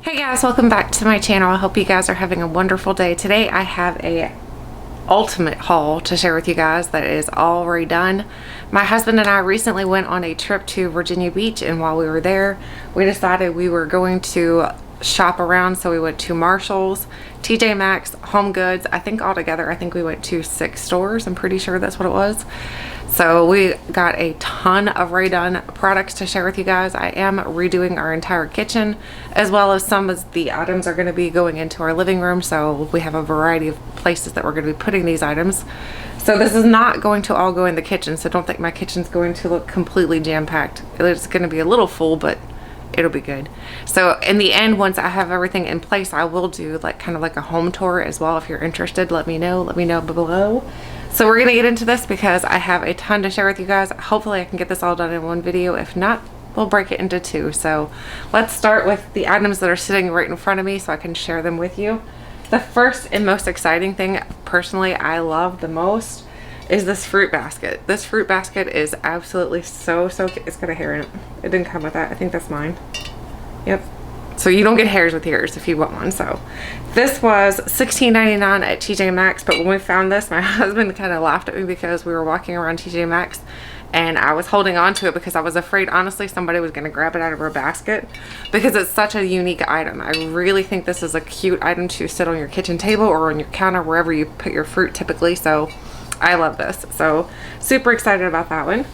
Hey guys, welcome back to my channel. I hope you guys are having a wonderful day. Today I have a ultimate haul to share with you guys that is all Rae Dunn. My husband and I recently went on a trip to Virginia Beach, and while we were there we decided we were going to shop around. So we went to Marshall's, TJ Maxx, Home Goods. I think altogether we went to 6 stores. I'm pretty sure that's what it was. So we got a ton of Rae Dunn products to share with you guys. I am redoing our entire kitchen, as well as some of the items are going to be going into our living room. So we have a variety of places that we're going to be putting these items. So this is not going to all go in the kitchen, so don't think my kitchen's going to look completely jam-packed. It's going to be a little full, but it'll be good. So in the end, once I have everything in place, I will do kind of like a home tour as well. If you're interested, let me know below. So we're gonna get into this because I have a ton to share with you guys. Hopefully I can get this all done in one video. If not, we'll break it into 2. So let's start with the items that are sitting right in front of me so I can share them with you. The first and most exciting thing, personally, I love the most is this fruit basket. This fruit basket is absolutely so cute. It's got a hair in it. It didn't come with that. I think that's mine. Yep. So you don't get hairs with yours if you want one. So this was $16.99 at TJ Maxx, but when we found this, my husband kind of laughed at me because we were walking around TJ Maxx and I was holding on to it because I was afraid, honestly, somebody was going to grab it out of our basket because it's such a unique item. I really think this is a cute item to sit on your kitchen table or on your counter, wherever you put your fruit typically. So I love this. So super excited about that one.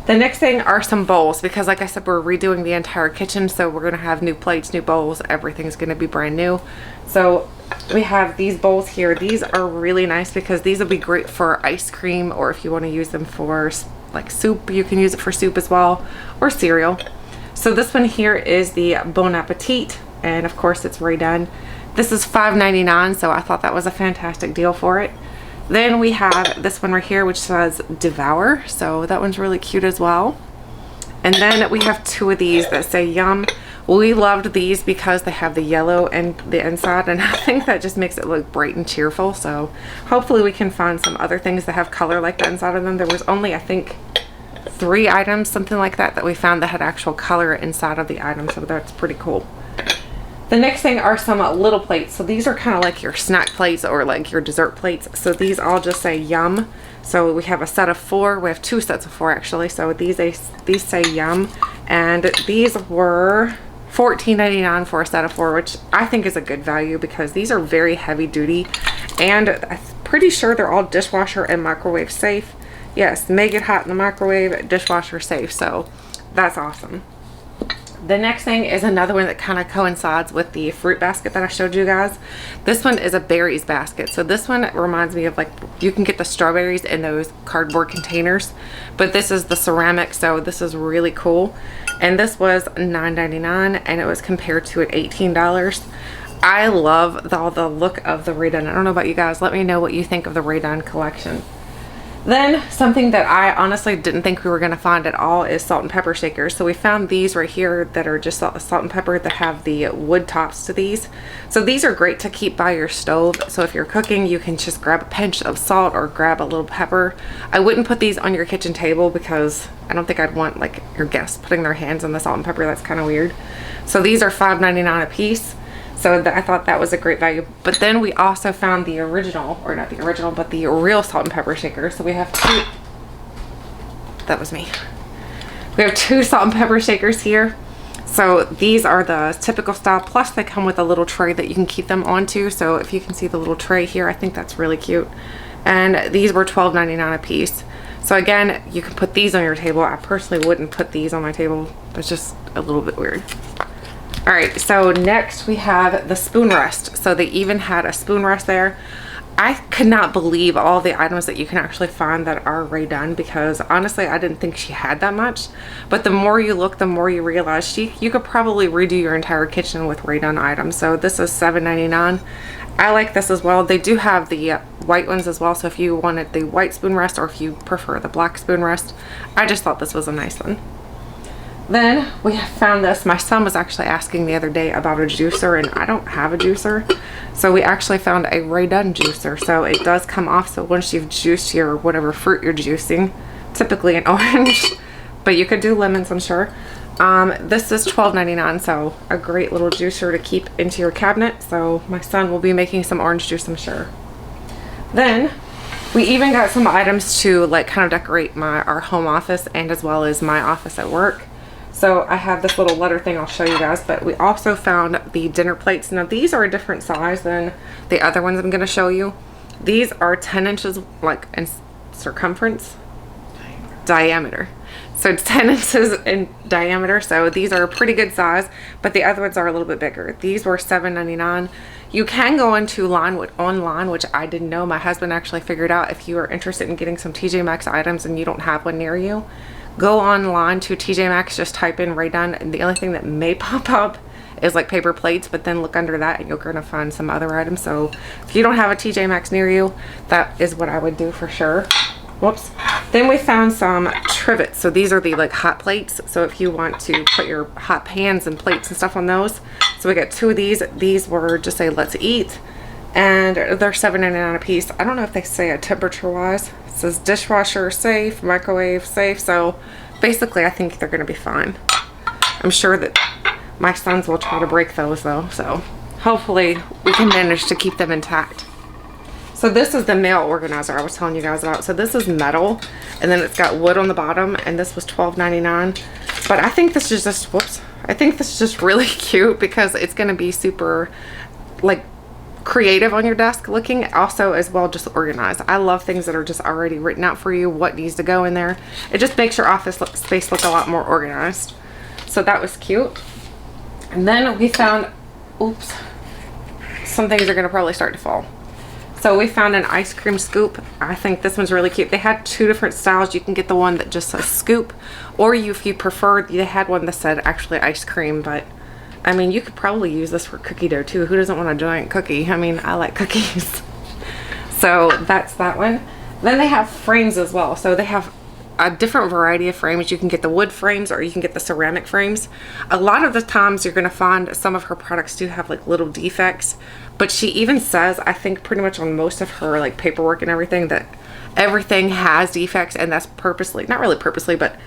The next thing are some bowls because, like I said, we're redoing the entire kitchen, so we're going to have new plates, new bowls. Everything's going to be brand new. So we have these bowls here. These are really nice because these will be great for ice cream, or if you want to use them for like soup, you can use it for soup as well, or cereal. So this one here is the Bon Appetit, and of course it's Rae Dunn. This is $5.99, so I thought that was a fantastic deal for it. Then we have this one right here which says Devour, so that one's really cute as well. And then we have 2 of these that say Yum. We loved these because they have the yellow and the inside, and I think that just makes it look bright and cheerful. So hopefully we can find some other things that have color like that inside of them. There was only, I think, 3 items, something like that, that we found that had actual color inside of the item, so that's pretty cool. The next thing are some little plates. So these are kind of like your snack plates or like your dessert plates. So these all just say Yum. So we have a set of 4. We have 2 sets of 4 actually. So these say Yum, and these were $14.99 for a set of 4, which I think is a good value because these are very heavy duty, and I'm pretty sure they're all dishwasher and microwave safe. Yes, make it hot in the microwave, dishwasher safe. So that's awesome. The next thing is another one that kind of coincides with the fruit basket that I showed you guys. This one is a berries basket. So this one reminds me of, like, you can get the strawberries in those cardboard containers, but this is the ceramic, so this is really cool. And this was $9.99 and it was compared to at $18. I love all the look of the Rae Dunn. I don't know about you guys. Let me know what you think of the Rae Dunn collection. Then something that I honestly didn't think we were going to find at all is salt and pepper shakers. So we found these right here that are just salt and pepper that have the wood tops to these. So these are great to keep by your stove. So if you're cooking, you can just grab a pinch of salt or grab a little pepper. I wouldn't put these on your kitchen table because I don't think I'd want like your guests putting their hands on the salt and pepper. That's kind of weird. So these are $5.99 a piece. So I thought that was a great value. But then we also found the original, or not the original, but the real salt and pepper shaker. So we have 2. That was me. We have 2 salt and pepper shakers here. So these are the typical style, plus they come with a little tray that you can keep them onto. So if you can see the little tray here, I think that's really cute. And these were $12.99 a piece. So again, you can put these on your table. I personally wouldn't put these on my table. It's just a little bit weird. All right, so next we have the spoon rest. So they even had a spoon rest there. I could not believe all the items that you can actually find that are Rae Dunn, because honestly I didn't think she had that much. But the more you look, the more you realize you could probably redo your entire kitchen with Rae Dunn items. So this is $7.99. I like this as well. They do have the white ones as well, so if you wanted the white spoon rest or if you prefer the black spoon rest, I just thought this was a nice one. Then we have found this. My son was actually asking the other day about a juicer, and I don't have a juicer. So we actually found a Rae Dunn juicer. So it does come off, so once you've juiced your whatever fruit you're juicing, typically an orange, but you could do lemons, I'm sure. This is $12.99, so a great little juicer to keep into your cabinet. So my son will be making some orange juice, I'm sure. Then we even got some items to like kind of decorate our home office and as well as my office at work. So I have this little letter thing I'll show you guys, but we also found the dinner plates. Now these are a different size than the other ones I'm going to show you. These are 10 inches like in circumference, diameter. So it's 10 inches in diameter. So these are a pretty good size, but the other ones are a little bit bigger. These were $7.99. You can go into online, which I didn't know. My husband actually figured out if you are interested in getting some TJ Maxx items and you don't have one near you, go online to TJ Maxx, just type in Rae Dunn, and the only thing that may pop up is like paper plates, but then look under that and you're gonna find some other items. So if you don't have a TJ Maxx near you, that is what I would do for sure. Whoops. Then we found some trivets. So these are the like hot plates. So if you want to put your hot pans and plates and stuff on those. So we got 2 of these. These were just say let's eat, and they're $7.99 a piece. I don't know if they say a temperature wise. It says dishwasher safe, microwave safe. So basically I think they're gonna be fine. I'm sure that my sons will try to break those though. So hopefully we can manage to keep them intact. So this is the mail organizer I was telling you guys about. So this is metal, and then it's got wood on the bottom, and this was $12.99. But I think this is just, whoops, I think this is just really cute because it's going to be super like creative on your desk looking, also as well just organized. I love things that are just already written out for you, what needs to go in there. It just makes your office space look a lot more organized. So that was cute. And then we found, oops, some things are going to probably start to fall. So we found an ice cream scoop. I think this one's really cute. They had 2 different styles. You can get the one that just says scoop, or if you prefer, they had one that said actually ice cream. But I mean, you could probably use this for cookie dough too. Who doesn't want a giant cookie? I mean, I like cookies. So that's that one. Then they have frames as well. So they have a different variety of frames. You can get the wood frames or you can get the ceramic frames. A lot of the times you're going to find some of her products do have like little defects, but she even says, I think pretty much on most of her like paperwork and everything, that everything has defects, and that's purposely, not really purposely, but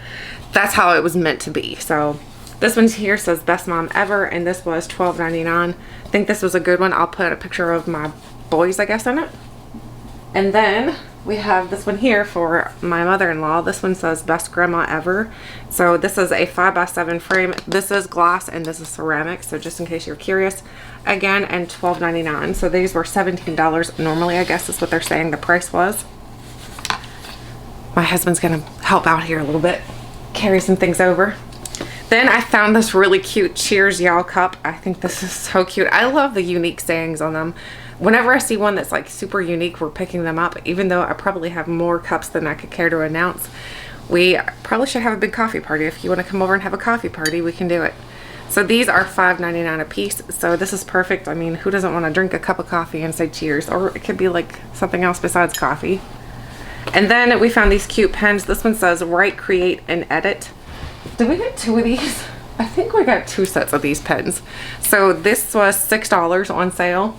that's how it was meant to be. So this one here says best mom ever, and this was $12.99. I think this was a good one. I'll put a picture of my boys, I guess, in it. And then we have this one here for my mother-in-law. This one says best grandma ever. So this is a 5x7 frame. This is glass and this is ceramic. So just in case you're curious, again, and $12.99. So these were $17 normally, I guess is what they're saying the price was. My husband's gonna help out here a little bit, carry some things over. Then I found this really cute Cheers Y'all cup. I think this is so cute. I love the unique sayings on them. Whenever I see one that's like super unique, we're picking them up, even though I probably have more cups than I could care to announce. We probably should have a big coffee party. If you want to come over and have a coffee party, we can do it. So these are $5.99 a piece. So this is perfect. I mean, who doesn't want to drink a cup of coffee and say cheers? Or it could be like something else besides coffee. And then we found these cute pens. This one says write, create, and edit. Did we get 2 of these? I think we got 2 sets of these pens. So this was $6 on sale.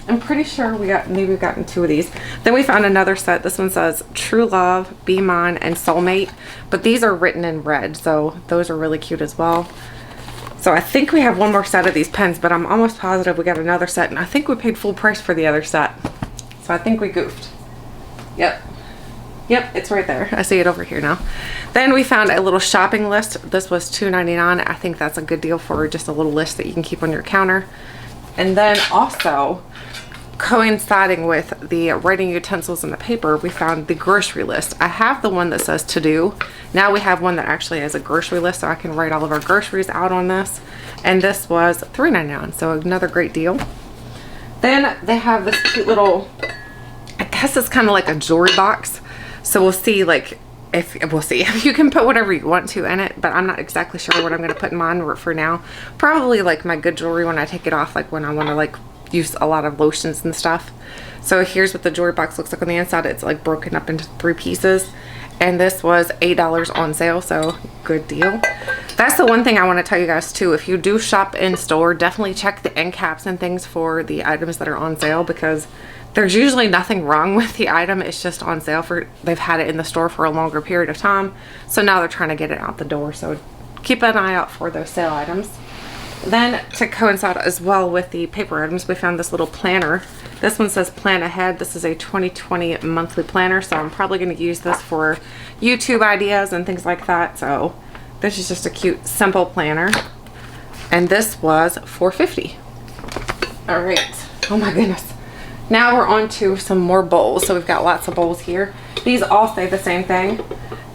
I'm pretty sure maybe we've gotten 2 of these. Then we found another set. This one says True Love, Be Mine, and Soulmate. But these are written in red, so those are really cute as well. So I think we have one more set of these pens, but I'm almost positive we got another set, and I think we paid full price for the other set. So I think we goofed. Yep. Yep, it's right there. I see it over here now. Then we found a little shopping list. This was $2.99. I think that's a good deal for just a little list that you can keep on your counter. And then also, coinciding with the writing utensils and the paper, we found the grocery list. I have the one that says to do. Now we have one that actually has a grocery list, so I can write all of our groceries out on this. And this was $3.99, so another great deal. Then they have this cute little, I guess it's kind of like a jewelry box. So we'll see, like, if you can put whatever you want to in it, but I'm not exactly sure what I'm going to put in mine for now. Probably like my good jewelry when I take it off, like when I want to like use a lot of lotions and stuff. So here's what the jewelry box looks like on the inside. It's like broken up into 3 pieces, and this was $8 on sale, so good deal. That's the one thing I want to tell you guys too. If you do shop in store, definitely check the end caps and things for the items that are on sale, because there's usually nothing wrong with the item. It's just on sale they've had it in the store for a longer period of time, so now they're trying to get it out the door. So keep an eye out for those sale items. Then to coincide as well with the paper items, we found this little planner. This one says plan ahead. This is a 2020 monthly planner, so I'm probably going to use this for YouTube ideas and things like that. So this is just a cute, simple planner. And this was $4.50. All right. Oh my goodness. Now we're on to some more bowls. So we've got lots of bowls here. These all say the same thing.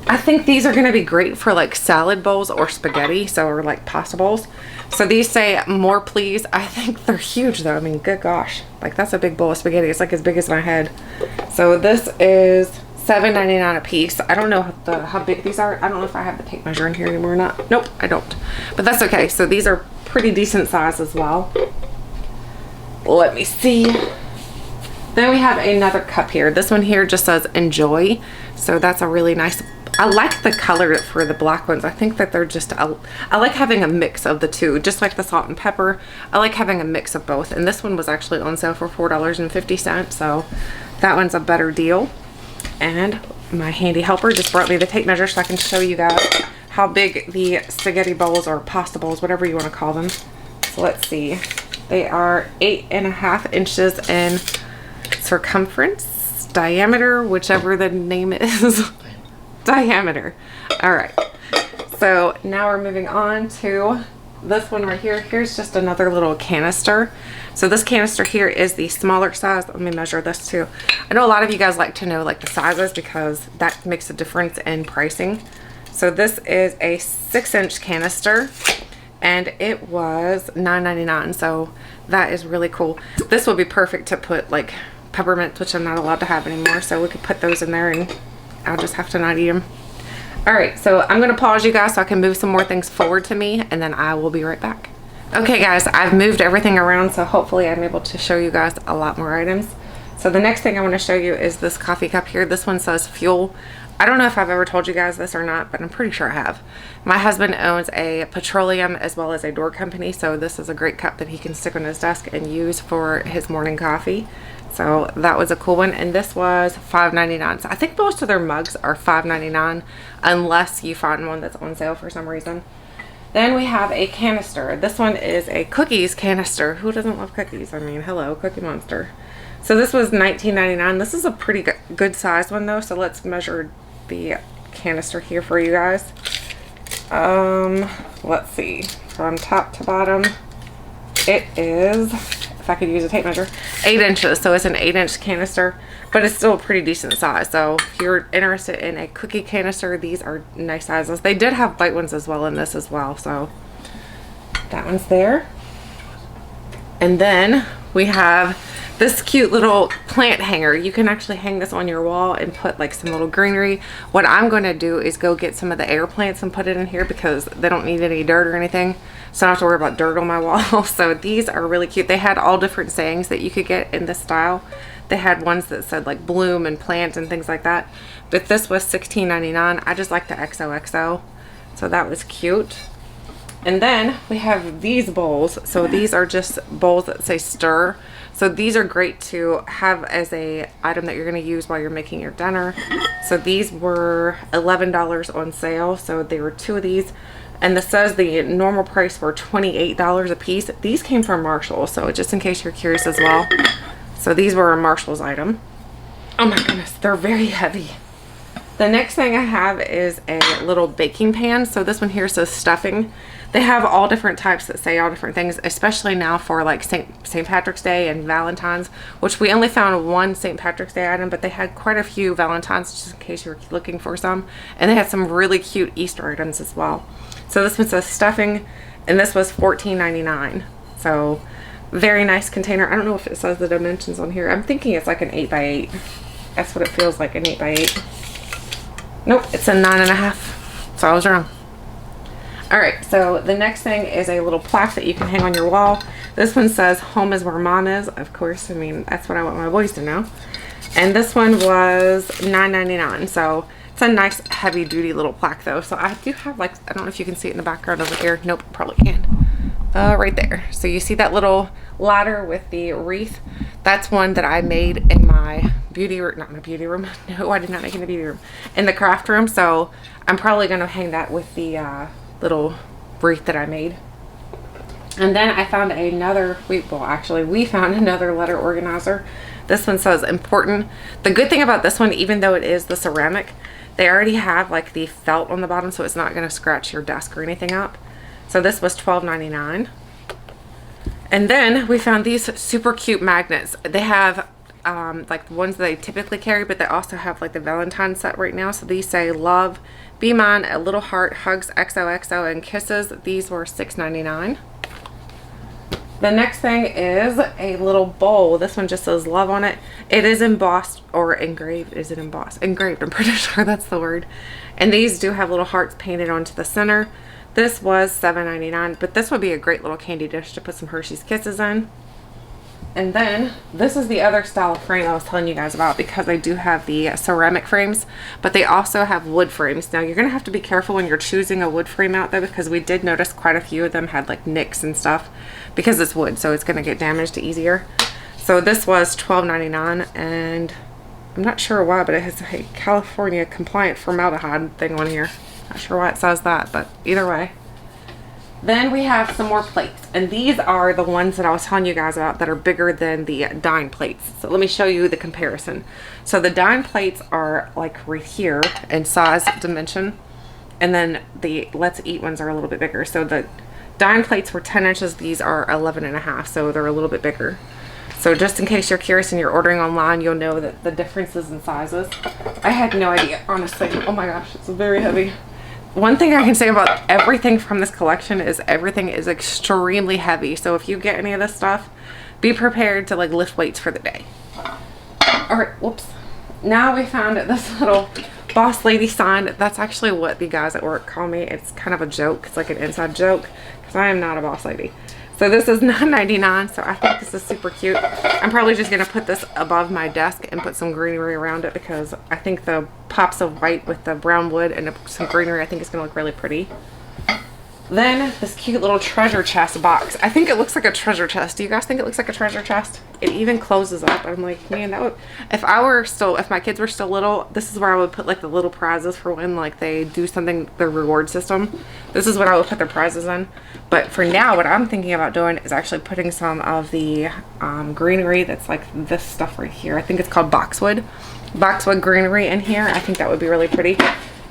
I think these are going to be great for like salad bowls or spaghetti, so or like pasta bowls. So these say more please. I think they're huge though. I mean, good gosh, like that's a big bowl of spaghetti. It's like as big as my head. So this is $7.99 a piece. I don't know how big these are. I don't know if I have the tape measure in here anymore or not. Nope, I don't. But that's okay. So these are pretty decent size as well. Let me see. Then we have another cup here. This one here just says enjoy. So that's a really nice, I like the color for the black ones. I think that they're just, I like having a mix of the two, just like the salt and pepper. I like having a mix of both. And this one was actually on sale for $4.50. So that one's a better deal. And my handy helper just brought me the tape measure so I can show you guys how big the spaghetti bowls or pasta bowls, whatever you want to call them. So let's see. They are 8.5 inches in circumference, diameter, whichever the name is. Diameter. All right. So now we're moving on to this one right here. Here's just another little canister. So this canister here is the smaller size. Let me measure this too. I know a lot of you guys like to know like the sizes because that makes a difference in pricing. So this is a 6-inch canister and it was $9.99. So that is really cool. This would be perfect to put like peppermints, which I'm not allowed to have anymore. So we could put those in there and I'll just have to not eat them. All right, so I'm gonna pause you guys so I can move some more things forward to me and then I will be right back. Okay guys, I've moved everything around, so hopefully I'm able to show you guys a lot more items. So the next thing I want to show you is this coffee cup here. This one says fuel. I don't know if I've ever told you guys this or not, but I'm pretty sure I have. My husband owns a petroleum as well as a door company, so this is a great cup that he can stick on his desk and use for his morning coffee. So that was a cool one, and this was $5.99. So I think most of their mugs are $5.99 unless you find one that's on sale for some reason. Then we have a canister. This one is a cookies canister. Who doesn't love cookies? I mean, hello, Cookie Monster. So this was $19.99. This is a pretty good size one though. So let's measure the canister here for you guys. Let's see, from top to bottom, it is, if I could use a tape measure, 8 inches. So it's an 8-inch canister, but it's still a pretty decent size. So if you're interested in a cookie canister, these are nice sizes. They did have bite ones as well in this as well. So that one's there. And then we have this cute little plant hanger. You can actually hang this on your wall and put like some little greenery. What I'm going to do is go get some of the air plants and put it in here because they don't need any dirt or anything. So I don't have to worry about dirt on my wall. So these are really cute. They had all different sayings that you could get in this style. They had ones that said like bloom and plant and things like that. But this was $16.99. I just like the XOXO. So that was cute. And then we have these bowls. So these are just bowls that say stir. So these are great to have as a item that you're going to use while you're making your dinner. So these were $11 on sale. So there were 2 of these. And this says the normal price were $28 a piece. These came from Marshall. So just in case you're curious as well. So these were a Marshall's item. Oh my goodness, they're very heavy. The next thing I have is a little baking pan. So this one here says stuffing. They have all different types that say all different things, especially now for like St. Patrick's Day and Valentine's, which we only found one St. Patrick's Day item, but they had quite a few Valentine's just in case you were looking for some. And they had some really cute Easter items as well. So this one says stuffing, and this was $14.99. So very nice container. I don't know if it says the dimensions on here. I'm thinking it's like an 8x8. That's what it feels like, an 8x8. Nope, it's a 9.5. So I was wrong. All right, so the next thing is a little plaque that you can hang on your wall. This one says home is where mom is. Of course, I mean, that's what I want my boys to know. And this one was $9.99. So it's a nice heavy duty little plaque though. So I do have like, I don't know if you can see it in the background over here. Nope, probably can. Right there. So you see that little ladder with the wreath? That's one that I made in my beauty room, not my beauty room. No, I did not make it in the beauty room. In the craft room. So I'm probably going to hang that with the little wreath that I made. And then I found another, we found another letter organizer. This one says important. The good thing about this one, even though it is the ceramic, they already have like the felt on the bottom, so it's not going to scratch your desk or anything up. So this was $12.99. And then we found these super cute magnets. They have like the ones that they typically carry, but they also have like the Valentine set right now. So these say love, be mine, a little heart, hugs, XOXO, and kisses. These were $6.99. The next thing is a little bowl. This one just says love on it. It is embossed or engraved. Is it embossed? Engraved, I'm pretty sure that's the word. And these do have little hearts painted onto the center. This was $7.99, but this would be a great little candy dish to put some Hershey's Kisses in. And then this is the other style of frame I was telling you guys about, because they do have the ceramic frames, but they also have wood frames. Now you're going to have to be careful when you're choosing a wood frame out there, because we did notice quite a few of them had like nicks and stuff because it's wood, so it's going to get damaged easier. So this was $12.99, and I'm not sure why, but it has a California compliant formaldehyde thing on here. Not sure why it says that, but either way. Then we have some more plates, and these are the ones that I was telling you guys about that are bigger than the dine plates. So let me show you the comparison. So the dine plates are like right here in size dimension, and then the Let's Eat ones are a little bit bigger. So the dine plates were 10 inches, these are 11.5, so they're a little bit bigger. So just in case you're curious and you're ordering online, you'll know that the differences in sizes. I had no idea, honestly. Oh my gosh, it's very heavy. One thing I can say about everything from this collection is everything is extremely heavy. So if you get any of this stuff, be prepared to like lift weights for the day. All right, whoops. Now we found this little boss lady sign. That's actually what the guys at work call me. It's kind of a joke. It's like an inside joke, because I am not a boss lady. So this is $9.99, so I think this is super cute. I'm probably just going to put this above my desk and put some greenery around it, because I think the pops of white with the brown wood and some greenery, I think it's going to look really pretty. Then this cute little treasure chest box. I think it looks like a treasure chest. Do you guys think it looks like a treasure chest? It even closes up. I'm like, man, that would, if my kids were still little, this is where I would put like the little prizes for when like they do something, their reward system. This is what I would put their prizes in. But for now, what I'm thinking about doing is actually putting some of the greenery that's like this stuff right here. I think it's called boxwood greenery in here. I think that would be really pretty.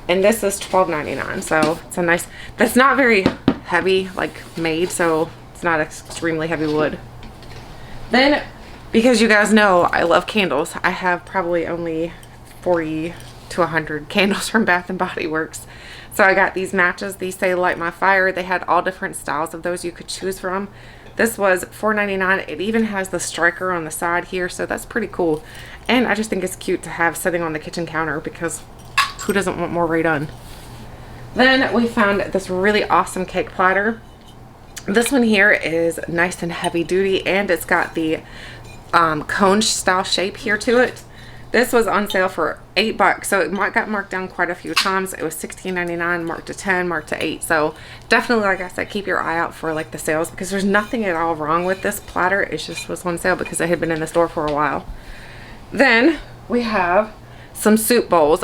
And this is $12.99, so it's a nice, that's not very heavy like made, so it's not extremely heavy wood. Then, because you guys know I love candles, I have probably only 40 to 100 candles from Bath and Body Works. So I got these matches. These say light my fire. They had all different styles of those you could choose from. This was $4.99. It even has the striker on the side here, so that's pretty cool. And I just think it's cute to have sitting on the kitchen counter, because who doesn't want more Rae Dunn? Then we found this really awesome cake platter. This one here is nice and heavy duty, and it's got the cone style shape here to it. This was on sale for $8, so it got marked down quite a few times. It was $16.99, marked to 10, marked to 8. So definitely, like I said, keep your eye out for like the sales, because there's nothing at all wrong with this platter. It just was on sale because it had been in the store for a while. Then we have some soup bowls.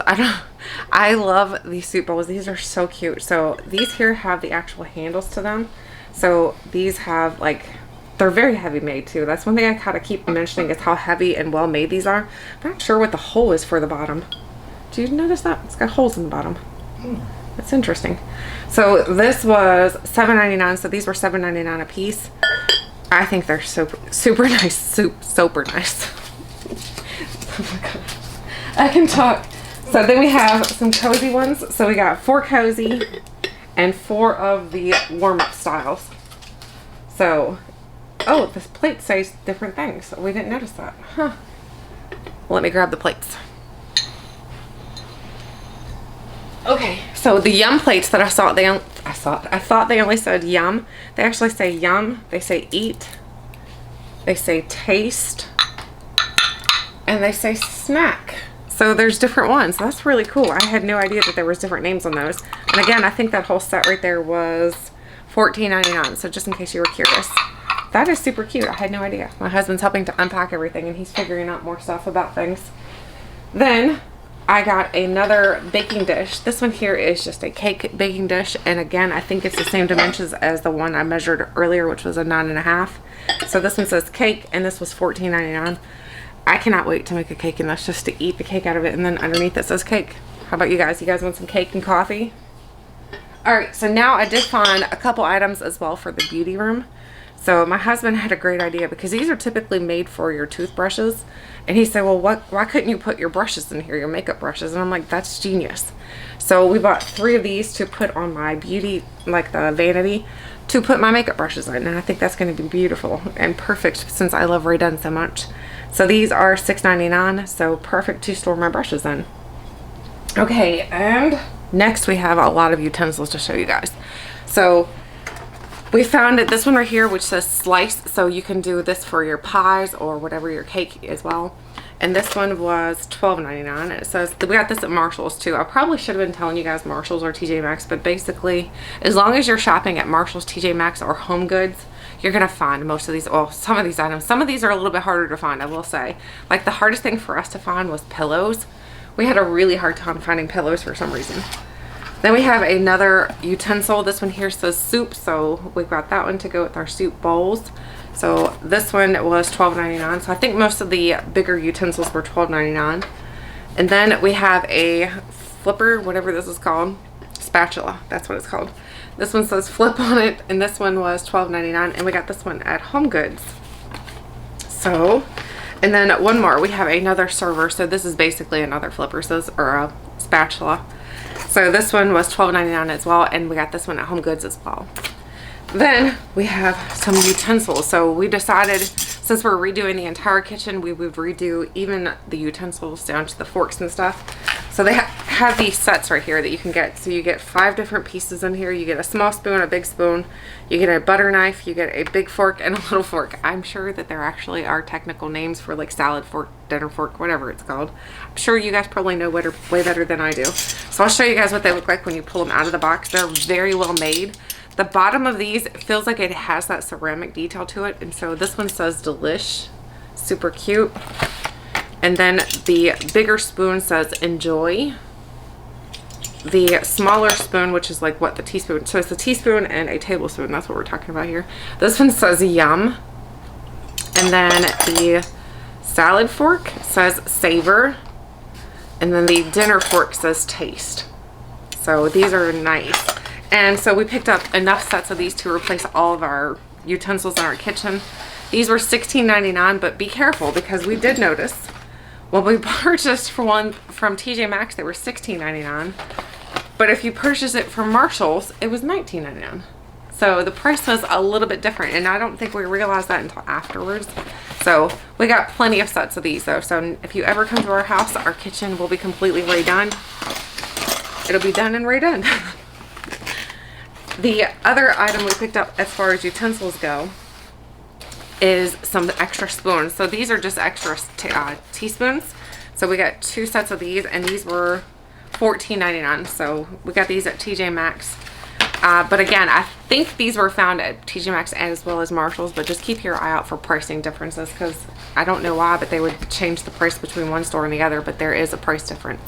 I love these soup bowls. These are so cute. So these here have the actual handles to them. So these have like, they're very heavy made too. That's one thing I kind of keep mentioning, is how heavy and well made these are. I'm not sure what the hole is for the bottom. Do you notice that? It's got holes in the bottom. That's interesting. So this was $7.99. So these were $7.99 a piece. I think they're super nice. Super nice. Oh my god. I can talk. So then we have some cozy ones. So we got 4 cozy and 4 of the warm-up styles. So, oh, this plate says different things. We didn't notice that. Huh. Let me grab the plates. Okay, so the yum plates that I thought they only said yum. They actually say yum. They say eat. They say taste. And they say snack. So there's different ones. That's really cool. I had no idea that there was different names on those. And again, I think that whole set right there was $14.99. So just in case you were curious. That is super cute. I had no idea. My husband's helping to unpack everything, and he's figuring out more stuff about things. Then I got another baking dish. This one here is just a cake baking dish, and again, I think it's the same dimensions as the one I measured earlier, which was a 9.5. So this one says cake, and this was $14.99. I cannot wait to make a cake in this, just to eat the cake out of it, and then underneath it says cake. How about you guys? You guys want some cake and coffee? Alright, so now I did find a couple items as well for the beauty room. So my husband had a great idea, because these are typically made for your toothbrushes. And he said, well, why couldn't you put your brushes in here, your makeup brushes? And I'm like, that's genius. So we bought 3 of these to put on my beauty, like the vanity, to put my makeup brushes in. And I think that's going to be beautiful and perfect since I love Rae Dunn so much. So these are $6.99, so perfect to store my brushes in. Okay, and next we have a lot of utensils to show you guys. So we found this one right here, which says slice, so you can do this for your pies or whatever your cake as well. And this one was $12.99. It says, we got this at Marshall's too. I probably should have been telling you guys Marshall's or TJ Maxx, but basically, as long as you're shopping at Marshall's, TJ Maxx, or Home Goods, you're gonna find most of these, well, some of these items. Some of these are a little bit harder to find, I will say. Like the hardest thing for us to find was pillows. We had a really hard time finding pillows for some reason. Then we have another utensil. This one here says soup, so we've got that one to go with our soup bowls. So this one was $12.99. So I think most of the bigger utensils were $12.99. And then we have a flipper, whatever this is called, spatula, that's what it's called. This one says flip on it, and this one was $12.99, and we got this one at Home Goods. So, and then one more, we have another server. So this is basically another flipper, so or a spatula. So this one was $12.99 as well, and we got this one at Home Goods as well. Then we have some utensils. So we decided, since we're redoing the entire kitchen, we would redo even the utensils down to the forks and stuff. So they have these sets right here that you can get. So you get 5 different pieces in here. You get a small spoon, a big spoon, you get a butter knife, you get a big fork, and a little fork. I'm sure that there actually are technical names for like salad fork, dinner fork, whatever it's called. I'm sure you guys probably know way better than I do. So I'll show you guys what they look like when you pull them out of the box. They're very well made. The bottom of these feels like it has that ceramic detail to it. And so this one says delish, super cute. And then the bigger spoon says enjoy. The smaller spoon, which is like what, the teaspoon. So it's a teaspoon and a tablespoon. That's what we're talking about here. This one says yum. And then the salad fork says savor. And then the dinner fork says taste. So these are nice. And so we picked up enough sets of these to replace all of our utensils in our kitchen. These were $16.99, but be careful, because we did notice when we purchased for one from TJ Maxx, they were $16.99. But if you purchase it from Marshall's, it was $19.99. So the price was a little bit different, and I don't think we realized that until afterwards. So we got plenty of sets of these though. So if you ever come to our house, our kitchen will be completely redone. It'll be done and redone. The other item we picked up as far as utensils go is some extra spoons. So these are just extra teaspoons. So we got 2 sets of these, and these were $14.99. So we got these at TJ Maxx. But again, I think these were found at TJ Maxx as well as Marshall's, but just keep your eye out for pricing differences, because I don't know why, but they would change the price between one store and the other, but there is a price difference.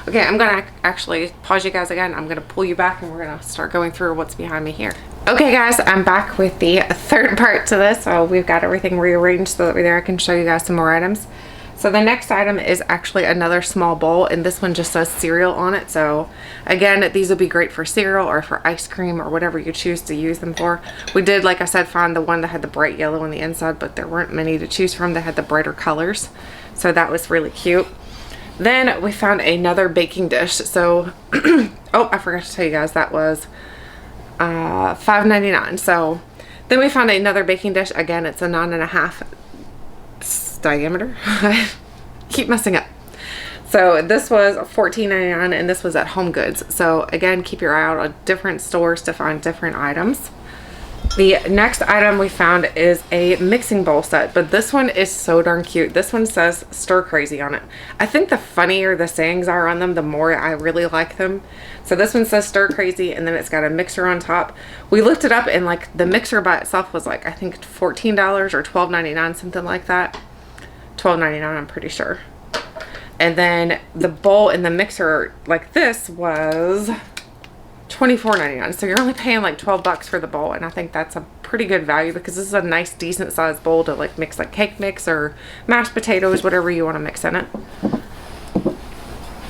Okay, I'm gonna actually pause you guys again. I'm gonna pull you back, and we're gonna start going through what's behind me here. Okay guys, I'm back with the third part to this. So we've got everything rearranged so that there I can show you guys some more items. So the next item is actually another small bowl, and this one just says cereal on it. So again, these would be great for cereal or for ice cream or whatever you choose to use them for. We did, like I said, find the one that had the bright yellow on the inside, but there weren't many to choose from that had the brighter colors. So that was really cute. Then we found another baking dish. So, oh, I forgot to tell you guys, that was $5.99. So then we found another baking dish. Again, it's a 9.5 diameter. Keep messing up. So this was $14.99, and this was at Home Goods. So again, keep your eye out on different stores to find different items. The next item we found is a mixing bowl set, but this one is so darn cute. This one says stir crazy on it. I think the funnier the sayings are on them, the more I really like them. So this one says stir crazy, and then it's got a mixer on top. We looked it up, and like the mixer by itself was like, I think $14 or $12.99, something like that. $12.99, I'm pretty sure. And then the bowl and the mixer like this was $24.99. So you're only paying like 12 bucks for the bowl, and I think that's a pretty good value because this is a nice decent sized bowl to like mix like cake mix or mashed potatoes, whatever you want to mix in it.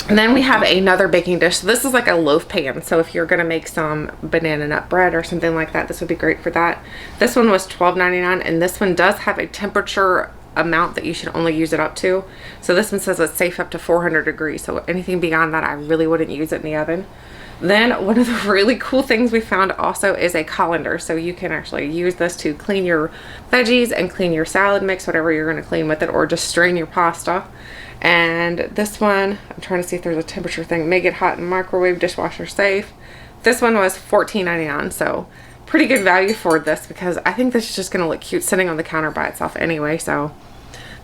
And then we have another baking dish. So this is like a loaf pan. So if you're gonna make some banana nut bread or something like that, this would be great for that. This one was $12.99, and this one does have a temperature amount that you should only use it up to. So this one says it's safe up to 400 degrees. So anything beyond that, I really wouldn't use it in the oven. Then one of the really cool things we found also is a colander. So you can actually use this to clean your veggies and clean your salad mix, whatever you're going to clean with it, or just strain your pasta. And this one, I'm trying to see if there's a temperature thing. Make it hot in microwave, dishwasher safe. This one was $14.99. So pretty good value for this because I think this is just going to look cute sitting on the counter by itself anyway. So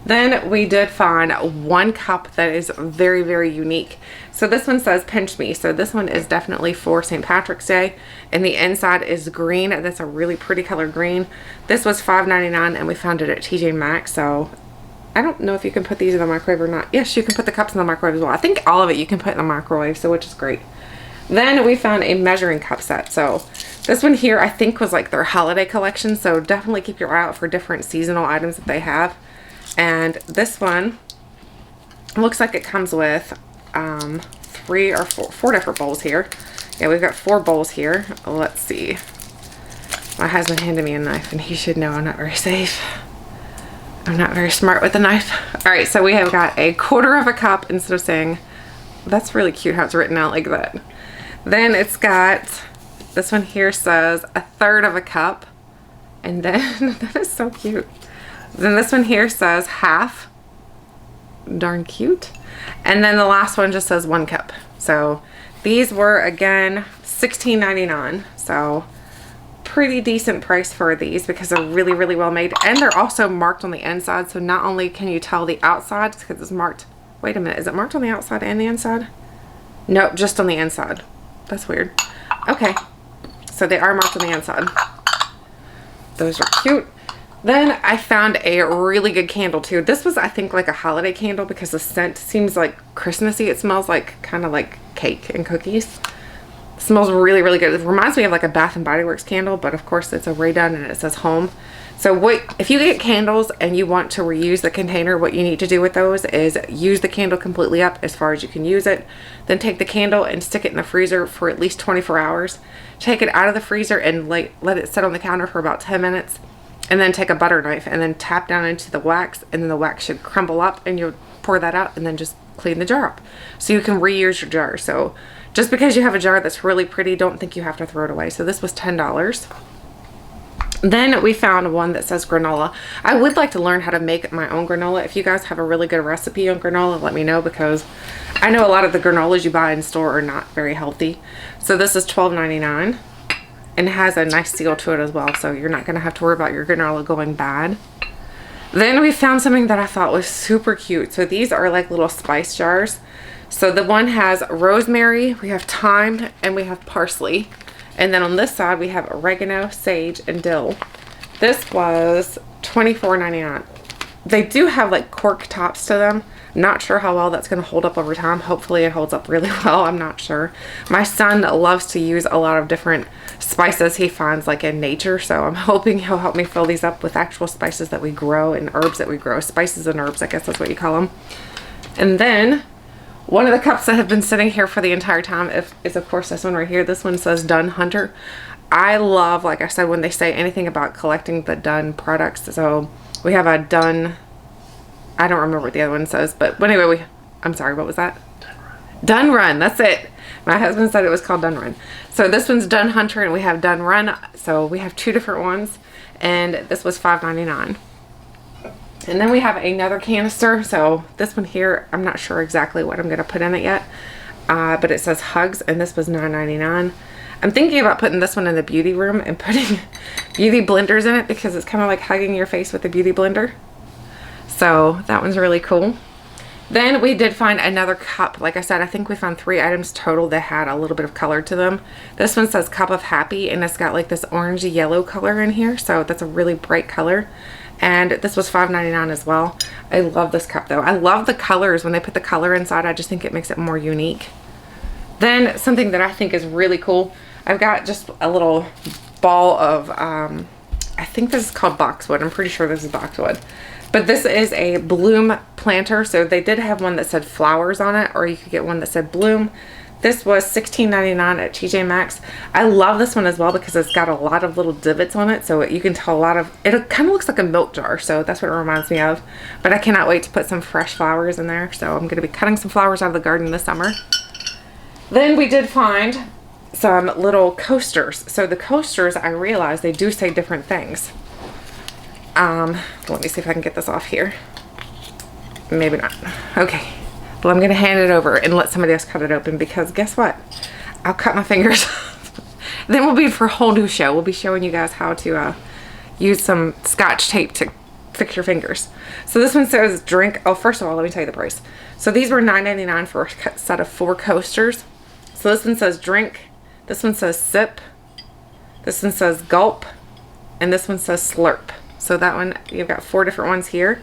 then we did find one cup that is very, very unique. So this one says pinch me. So this one is definitely for St. Patrick's Day, and the inside is green. That's a really pretty color green. This was $5.99, and we found it at TJ Maxx. So I don't know if you can put these in the microwave or not. Yes, you can put the cups in the microwave as well. I think all of it you can put in the microwave, so which is great. Then we found a measuring cup set. So this one here I think was like their holiday collection. So definitely keep your eye out for different seasonal items that they have. And this one looks like it comes with 3 or 4 different bowls here. Yeah, we've got 4 bowls here. Let's see. My husband handed me a knife, and he should know I'm not very safe. I'm not very smart with a knife. All right, so we have got a 1/4 cup instead of saying, that's really cute how it's written out like that. Then it's got, this one here says 1/3 cup. And then, that is so cute. Then this one here says half. Darn cute. And then the last one just says 1 cup. So these were again $16.99. So pretty decent price for these because they're really, really well made. And they're also marked on the inside. So not only can you tell the outside because it's marked. Wait a minute, is it marked on the outside and the inside? Nope, just on the inside. That's weird. Okay, so they are marked on the inside. Those are cute. Then I found a really good candle too. This was, I think, like a holiday candle because the scent seems like Christmassy. It smells like kind of like cake and cookies. It smells really, really good. It reminds me of like a Bath and Body Works candle, but of course it's a Rae Dunn and it says home. So if you get candles and you want to reuse the container, what you need to do with those is use the candle completely up as far as you can use it. Then take the candle and stick it in the freezer for at least 24 hours. Take it out of the freezer and let it sit on the counter for about 10 minutes. And then take a butter knife and then tap down into the wax, and then the wax should crumble up, and you'll pour that out and then just clean the jar up. So you can reuse your jar. So just because you have a jar that's really pretty, don't think you have to throw it away. So this was $10. Then we found one that says granola. I would like to learn how to make my own granola. If you guys have a really good recipe on granola, let me know because I know a lot of the granolas you buy in store are not very healthy. So this is $12.99. And it has a nice seal to it as well, so you're not going to have to worry about your granola going bad. Then we found something that I thought was super cute. So these are like little spice jars. So the one has rosemary, we have thyme, and we have parsley. And then on this side we have oregano, sage, and dill. This was $24.99. They do have like cork tops to them. Not sure how well that's going to hold up over time. Hopefully it holds up really well. I'm not sure. My son loves to use a lot of different spices he finds like in nature. So I'm hoping he'll help me fill these up with actual spices that we grow and herbs that we grow. Spices and herbs, I guess that's what you call them. And then one of the cups that have been sitting here for the entire time is of course this one right here. This one says Dunn Hunter. I love, like I said, when they say anything about collecting the Dunn products. So we have a Dunn, I don't remember what the other one says, but anyway, I'm sorry, what was that? Dunn Run, that's it. My husband said it was called Dunn Run. So this one's Dunn Hunter and we have Dunn Run. So we have 2 different ones, and this was $5.99. And then we have another canister. So this one here, I'm not sure exactly what I'm going to put in it yet, but it says Hugs, and this was $9.99. I'm thinking about putting this one in the beauty room and putting beauty blenders in it because it's kind of like hugging your face with a beauty blender. So that one's really cool. Then we did find another cup. Like I said, I think we found 3 items total that had a little bit of color to them. This one says Cup of Happy, and it's got like this orangey yellow color in here. So that's a really bright color. And this was $5.99 as well. I love this cup though. I love the colors. When they put the color inside, I just think it makes it more unique. Then something that I think is really cool, I've got just a little ball of, I think this is called boxwood. I'm pretty sure this is boxwood. But this is a bloom planter. So they did have one that said flowers on it, or you could get one that said bloom. This was $16.99 at TJ Maxx. I love this one as well because it's got a lot of little divots on it. So you can tell a lot of, it kind of looks like a milk jar. So that's what it reminds me of. But I cannot wait to put some fresh flowers in there. So I'm going to be cutting some flowers out of the garden this summer. Then we did find some little coasters. So the coasters, I realized they do say different things. Let me see if I can get this off here. Maybe not. Okay. Well, I'm going to hand it over and let somebody else cut it open because guess what? I'll cut my fingers. Then we'll be for a whole new show. We'll be showing you guys how to use some scotch tape to fix your fingers. So this one says drink. Oh, first of all, let me tell you the price. So these were $9.99 for a set of 4 coasters. So this one says drink. This one says sip. This one says gulp. And this one says slurp. So that one, you've got 4 different ones here.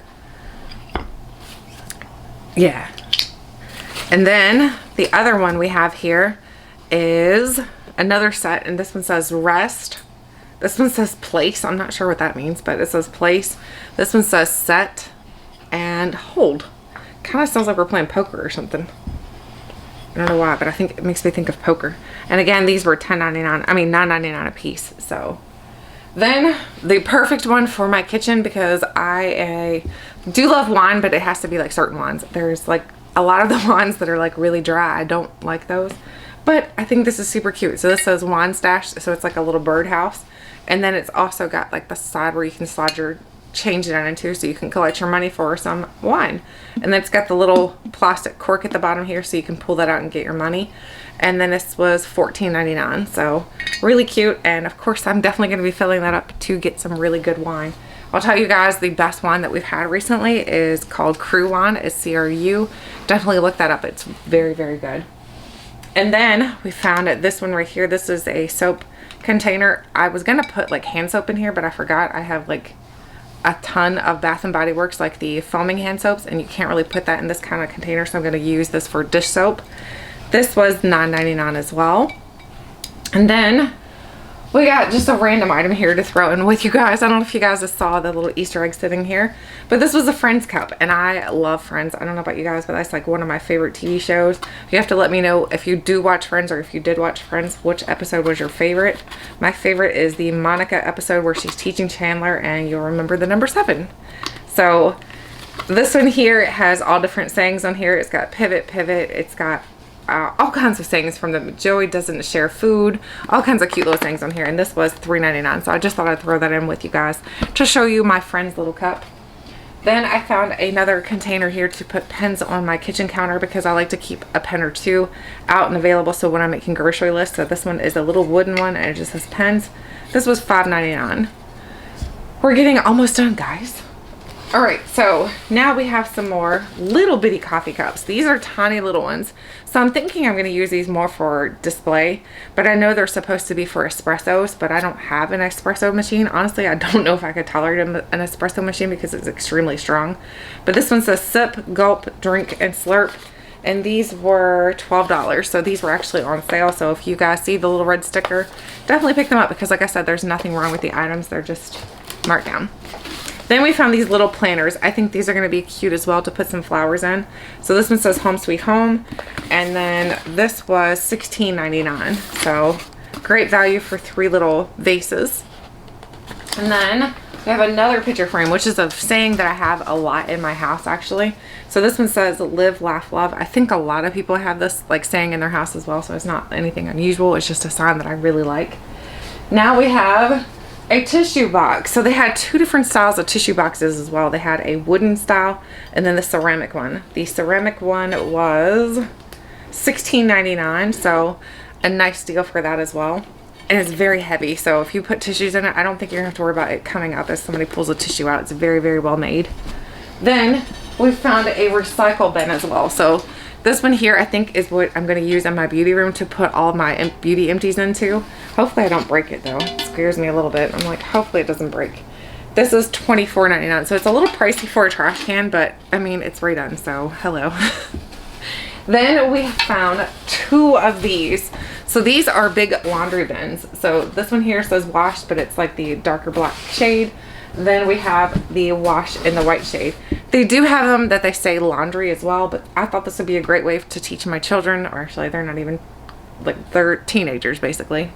Yeah. And then the other one we have here is another set, and this one says rest. This one says place. I'm not sure what that means, but it says place. This one says set and hold. Kind of sounds like we're playing poker or something. I don't know why, but I think it makes me think of poker. And again, these were $9.99 a piece. So then the perfect one for my kitchen, because I do love wine, but it has to be like certain wines. There's like a lot of the wines that are like really dry. I don't like those, but I think this is super cute. So this says wine stash. So it's like a little birdhouse. And then it's also got like the side where you can change it into, so you can collect your money for some wine. And then it's got the little plastic cork at the bottom here, so you can pull that out and get your money. And then this was $14.99. So really cute. And of course, I'm definitely going to be filling that up to get some really good wine. I'll tell you guys the best wine that we've had recently is called Cru wine. It's CRU. Definitely look that up. It's very, very good. And then we found this one right here. This is a soap container. I was going to put like hand soap in here, but I forgot. I have like a ton of Bath and Body Works, like the foaming hand soaps, and you can't really put that in this kind of container. So I'm going to use this for dish soap. This was $9.99 as well. And then we got just a random item here to throw in with you guys. I don't know if you guys just saw the little Easter egg sitting here, but this was a Friends cup, and I love Friends. I don't know about you guys, but that's like one of my favorite TV shows. You have to let me know if you do watch Friends, or if you did watch Friends, which episode was your favorite. My favorite is the Monica episode where she's teaching Chandler, and you'll remember the number 7. So this one here, it has all different sayings on here. It's got pivot. It's got all kinds of sayings from the Joey doesn't share food, all kinds of cute little things on here. And this was $3.99. So I just thought I'd throw that in with you guys to show you my Friend's little cup. Then I found another container here to put pens on my kitchen counter, because I like to keep a pen or 2 out and available. So when I'm making grocery lists, so this one is a little wooden one, and it just says pens. This was $5.99. We're getting almost done, guys. All right, so now we have some more little bitty coffee cups. These are tiny little ones. So I'm thinking I'm going to use these more for display, but I know they're supposed to be for espressos, but I don't have an espresso machine. Honestly, I don't know if I could tolerate an espresso machine because it's extremely strong. But this one says sip, gulp, drink, and slurp. And these were $12. So these were actually on sale. So if you guys see the little red sticker, definitely pick them up, because like I said, there's nothing wrong with the items. They're just marked down. Then we found these little planters. I think these are going to be cute as well to put some flowers in. So this one says Home Sweet Home. And then this was $16.99. So great value for 3 little vases. And then we have another picture frame, which is a saying that I have a lot in my house actually. So this one says live, laugh, love. I think a lot of people have this like saying in their house as well. So it's not anything unusual. It's just a sign that I really like. Now we have a tissue box. So they had 2 different styles of tissue boxes as well. They had a wooden style and then the ceramic one. The ceramic one was $16.99, so a nice deal for that as well. And it's very heavy, so if you put tissues in it, I don't think you're gonna have to worry about it coming up as somebody pulls a tissue out. It's very, very well made. Then we found a recycle bin as well. So this one here I think is what I'm going to use in my beauty room to put all my beauty empties into. Hopefully I don't break it though. It scares me a little bit. I'm like, hopefully it doesn't break. This is $24.99, so it's a little pricey for a trash can, but I mean, it's Rae Dunn, so hello. Then we found 2 of these. So these are big laundry bins. So this one here says wash, but it's like the darker black shade. Then we have the wash in the white shade. They do have them that they say laundry as well, but I thought this would be a great way to teach my children, or actually they're not even, like, they're teenagers basically,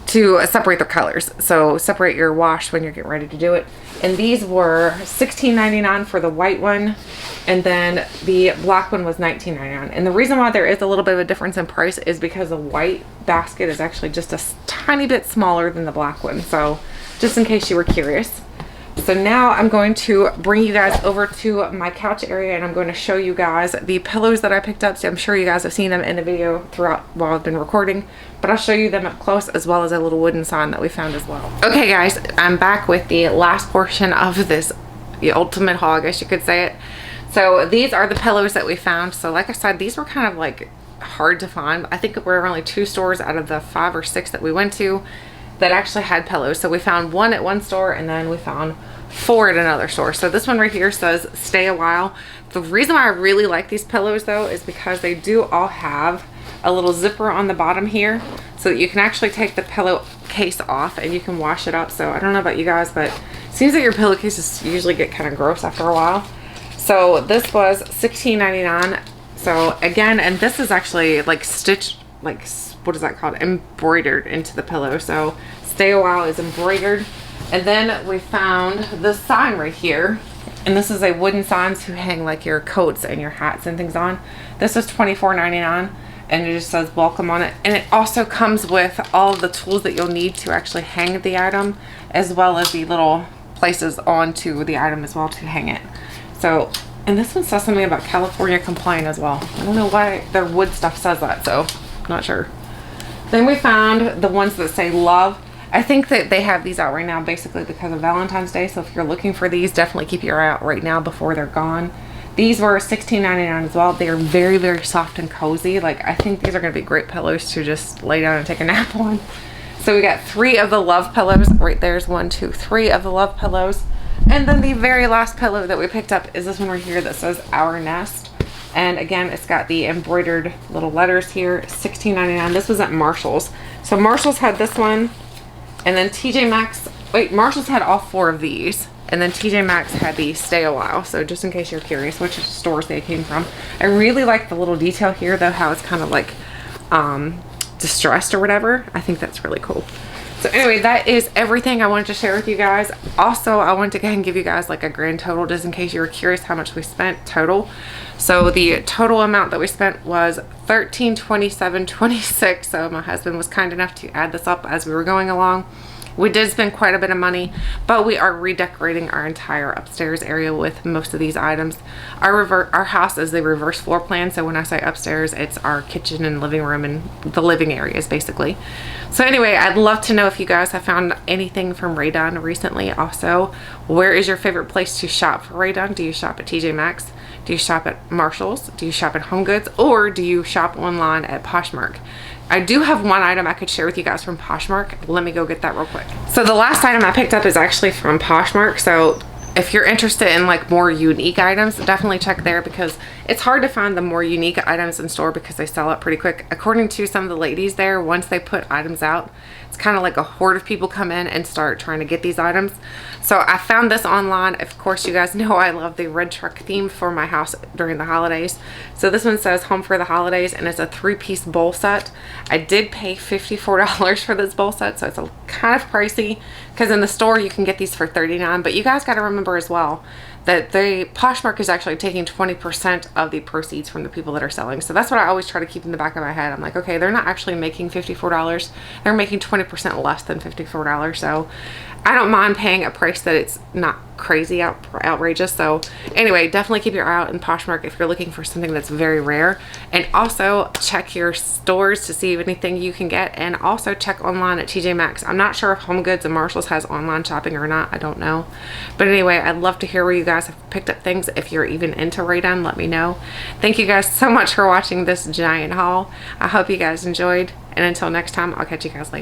to separate their colors. So separate your wash when you're getting ready to do it. And these were $16.99 for the white one, and then the black one was $19.99. And the reason why there is a little bit of a difference in price is because the white basket is actually just a tiny bit smaller than the black one. So just in case you were curious. So now I'm going to bring you guys over to my couch area, and I'm going to show you guys the pillows that I picked up. So I'm sure you guys have seen them in the video throughout while I've been recording, but I'll show you them up close, as well as a little wooden sign that we found as well. Okay guys, I'm back with the last portion of this, the ultimate haul, I guess you could say it. So these are the pillows that we found. So like I said, these were kind of like hard to find. I think we're only 2 stores out of the 5 or 6 that we went to that actually had pillows. So we found 1 at one store, and then we found 4 at another store. So this one right here says stay a while. The reason why I really like these pillows though is because they do all have a little zipper on the bottom here, so that you can actually take the pillowcase off and you can wash it up. So I don't know about you guys, but it seems that your pillowcases usually get kind of gross after a while. So this was $16.99. So again, and this is actually like stitched, like, what is that called, embroidered into the pillow. So stay a while is embroidered. And then we found this sign right here, and this is a wooden sign to hang like your coats and your hats and things on. This is $24.99, and it just says welcome on it. And it also comes with all of the tools that you'll need to actually hang the item, as well as the little places onto the item as well to hang it. So, and this one says something about California compliant as well. I don't know why their wood stuff says that, so I'm not sure. Then we found the ones that say love. I think that they have these out right now basically because of Valentine's Day. So if you're looking for these, definitely keep your eye out right now before they're gone. These were $16.99 as well. They are very, very soft and cozy. Like, I think these are going to be great pillows to just lay down and take a nap on. So we got 3 of the love pillows. Right there's 1, 2, 3 of the love pillows. And then the very last pillow that we picked up is this one right here that says Our Nest. And again, it's got the embroidered little letters here. $16.99. This was at Marshall's. So Marshall's had this one. And then TJ Maxx, wait, Marshall's had all 4 of these. And then TJ Maxx had the stay a while. So just in case you're curious which stores they came from. I really like the little detail here though, how it's kind of like distressed or whatever. I think that's really cool. So anyway, that is everything I wanted to share with you guys. Also, I wanted to go ahead and give you guys like a grand total just in case you were curious how much we spent total. So the total amount that we spent was $1327.26. So my husband was kind enough to add this up as we were going along. We did spend quite a bit of money, but we are redecorating our entire upstairs area with most of these items. Our house is the reverse floor plan, so when I say upstairs, it's our kitchen and living room and the living areas basically. So anyway, I'd love to know if you guys have found anything from Rae Dunn recently. Also, where is your favorite place to shop for Rae Dunn? Do you shop at TJ Maxx? Do you shop at Marshall's? Do you shop at Home Goods? Or do you shop online at Poshmark? I do have one item I could share with you guys from Poshmark. Let me go get that real quick. So the last item I picked up is actually from Poshmark. So if you're interested in like more unique items, definitely check there because it's hard to find the more unique items in store because they sell out pretty quick. According to some of the ladies there, once they put items out, it's kind of like a horde of people come in and start trying to get these items. So I found this online. Of course, you guys know I love the red truck theme for my house during the holidays. So this one says home for the holidays, and it's a 3-piece bowl set. I did pay $54 for this bowl set, so it's a kind of pricey because in the store you can get these for $39. But you guys got to remember as well that the Poshmark is actually taking 20% of the proceeds from the people that are selling. So that's what I always try to keep in the back of my head. I'm like, okay, they're not actually making $54. They're making 20% less than $54. So I don't mind paying a price that it's not crazy outrageous. So anyway, definitely keep your eye out in Poshmark if you're looking for something that's very rare. And also check your stores to see if anything you can get. And also check online at TJ Maxx. I'm not sure if Home Goods and Marshalls has online shopping or not. I don't know. But anyway, I'd love to hear where you guys have picked up things. If you're even into Rae Dunn, let me know. Thank you guys so much for watching this giant haul. I hope you guys enjoyed. And until next time, I'll catch you guys later.